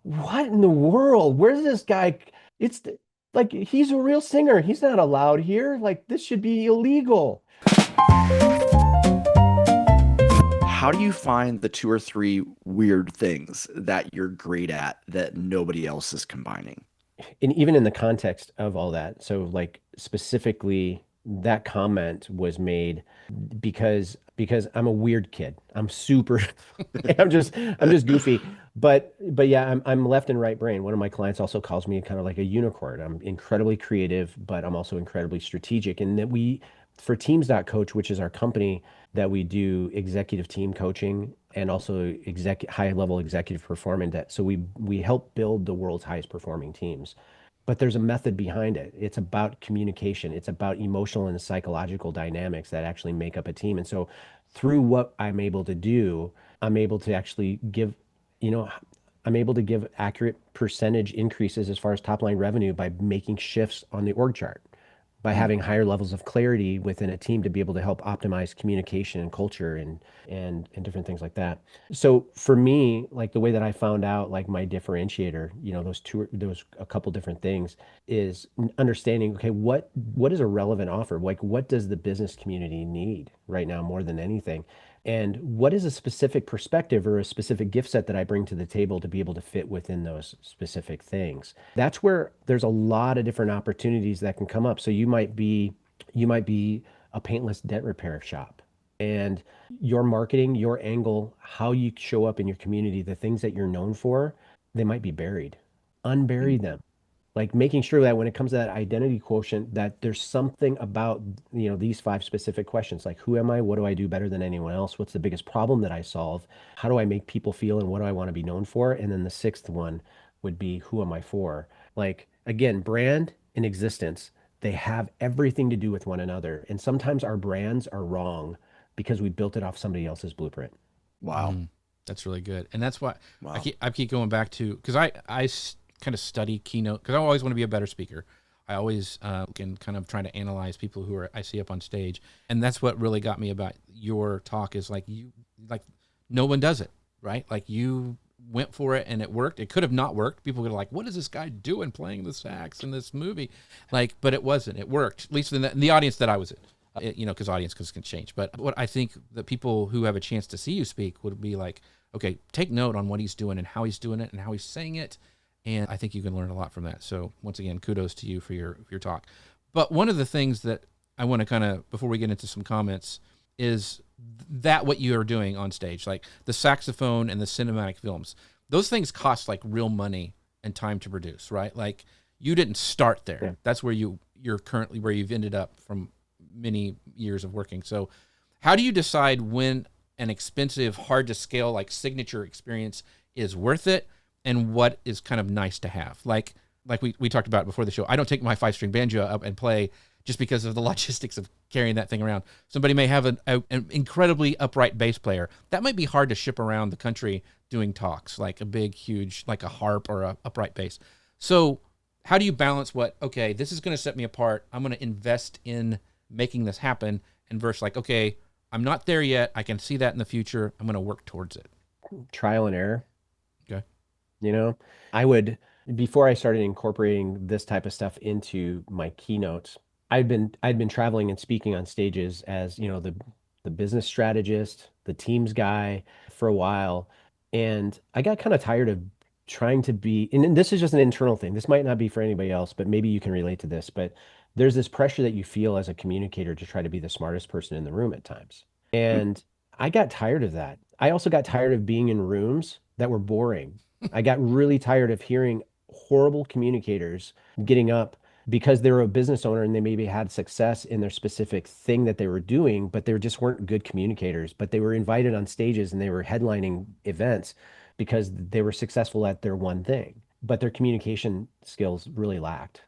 what in the world? Where's this guy? It's like he's a real singer. He's not allowed here. Like this should be illegal. How do you find the two or three weird things that you're great at that nobody else is combining? And even in the context of all that, so like specifically that comment was made because I'm a weird kid. I'm super I'm just goofy. But yeah, I'm left and right brain. One of my clients also calls me kind of like a unicorn. I'm incredibly creative, but I'm also incredibly strategic. And that we for Teams.Coach, which is our company that we do executive team coaching and also high level executive performance. So we help build the world's highest performing teams. But there's a method behind it. It's about communication. It's about emotional and psychological dynamics that actually make up a team. And so through what I'm able to do, I'm able to actually give, you know, I'm able to give accurate percentage increases as far as top line revenue by making shifts on the org chart, by Hmm. having higher levels of clarity within a team to be able to help optimize communication and culture and different things like that. So for me, like the way that I found out like my differentiator, those a couple different things is understanding, okay, what is a relevant offer? Like what does the business community need right now more than anything? And what is a specific perspective or a specific gift set that I bring to the table to be able to fit within those specific things? That's where there's a lot of different opportunities that can come up. So you might be a paintless dent repair shop. And your marketing, your angle, how you show up in your community, the things that you're known for, they might be buried. Unbury them, like making sure that when it comes to that identity quotient, that there's something about, these five specific questions, like who am I? What do I do better than anyone else? What's the biggest problem that I solve? How do I make people feel? And what do I want to be known for? And then the sixth one would be, who am I for? Like, again, brand and existence, they have everything to do with one another. And sometimes our brands are wrong because we built it off somebody else's blueprint. Wow. Mm, that's really good, and that's why Wow. I keep going back to because kind of study Keynote because I always want to be a better speaker. I always can kind of trying to analyze people who I see up on stage, and that's what really got me about your talk is like no one does it right. Like you went for it and it worked. It could have not worked. People were like, "What is this guy doing playing the sax in this movie?" Like, but it wasn't. It worked. At least in the audience that I was in. Because audiences can change. But what I think the people who have a chance to see you speak would be like, okay, take note on what he's doing and how he's doing it and how he's saying it. And I think you can learn a lot from that. So once again, kudos to you for your talk. But one of the things that I want to kind of, before we get into some comments, is that what you are doing on stage, like the saxophone and the cinematic films, those things cost like real money and time to produce, right? Like you didn't start there. Yeah. That's where you're currently where you've ended up from many years of working. So how do you decide when an expensive, hard to scale, like signature experience is worth it and what is kind of nice to have? Like we talked about before the show, I don't take my 5-string banjo up and play just because of the logistics of carrying that thing around. Somebody may have an incredibly upright bass player. That might be hard to ship around the country doing talks, like a big, huge, like a harp or a upright bass. So how do you balance okay, this is going to set me apart. I'm going to invest in making this happen and versus like, okay, I'm not there yet. I can see that in the future. I'm going to work towards it. Trial and error. Okay. You know, I would, before I started incorporating this type of stuff into my keynotes, I'd been traveling and speaking on stages as, the business strategist, the teams guy for a while. And I got kind of tired of trying to be, and this is just an internal thing. This might not be for anybody else, but maybe you can relate to this. But there's this pressure that you feel as a communicator to try to be the smartest person in the room at times. And I got tired of that. I also got tired of being in rooms that were boring. I got really tired of hearing horrible communicators getting up because they were a business owner and they maybe had success in their specific thing that they were doing, but they just weren't good communicators. But they were invited on stages and they were headlining events because they were successful at their one thing, but their communication skills really lacked.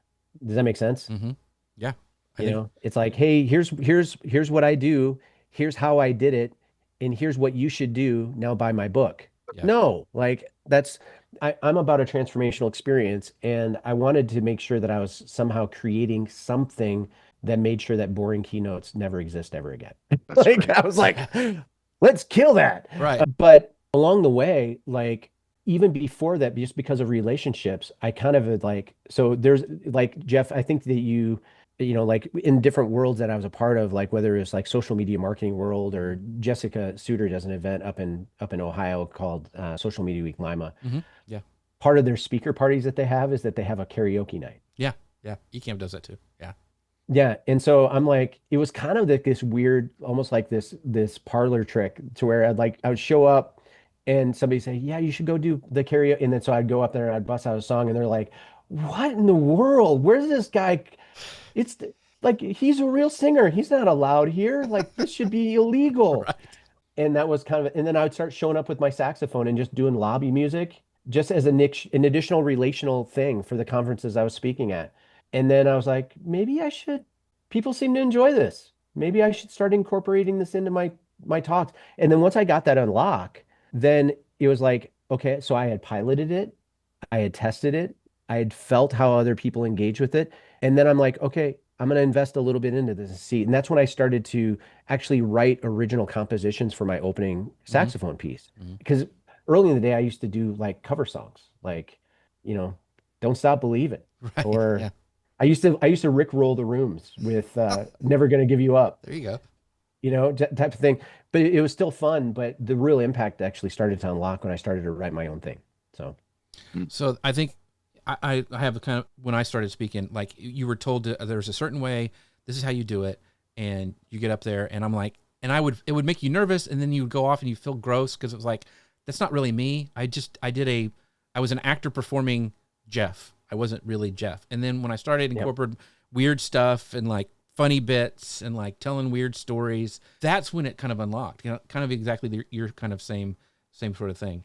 Does that make sense? Mm-hmm. Yeah. I think, It's like, hey, here's what I do, here's how I did it, and here's what you should do. Now buy my book. yeah. No, like I'm about a transformational experience, and I wanted to make sure that I was somehow creating something that made sure that boring keynotes never exist ever again. That's Like great. I was like, let's kill that. Right. But along the way, like even before that, just because of relationships, I kind of had like, so there's like, Jeff, I think that like in different worlds that I was a part of, like whether it's like social media marketing world, or Jessica Suter does an event up in Ohio called Social Media Week Lima. Yeah. Part of their speaker parties that they have is that they have a karaoke night. Yeah. Yeah. Ecamm does that too. Yeah. Yeah. And so I'm like, it was kind of like this weird, almost like this parlor trick to where I would show up and somebody say, yeah, you should go do the karaoke. And then so I'd go up there and I'd bust out a song and they're like, what in the world? Where's this guy? It's like, he's a real singer. He's not allowed here. Like, this should be illegal. Right. And that was kind of, and then I would start showing up with my saxophone and just doing lobby music, just as an additional relational thing for the conferences I was speaking at. And then I was like, maybe I should, people seem to enjoy this. Maybe I should start incorporating this into my talks. And then once I got that unlock, then it was like, okay, so I had piloted it, I had tested it, I had felt how other people engage with it. And then I'm like, okay, I'm going to invest a little bit into this and see. And that's when I started to actually write original compositions for my opening saxophone piece. Because early in the day, I used to do like cover songs, like, Don't Stop Believing. Right. Or Yeah. I used to Rick roll the rooms with Never Gonna Give You Up, There you go. type of thing. But it was still fun. But the real impact actually started to unlock when I started to write my own thing. So I think I have a kind of, when I started speaking, like you were told there's a certain way, this is how you do it. And you get up there and I'm like, and it would make you nervous. And then you would go off and you feel gross because it was like, that's not really me. I was an actor performing Jeff. I wasn't really Jeff. And then when I started incorporating weird stuff and like funny bits and like telling weird stories, that's when it kind of unlocked, kind of exactly your kind of same sort of thing.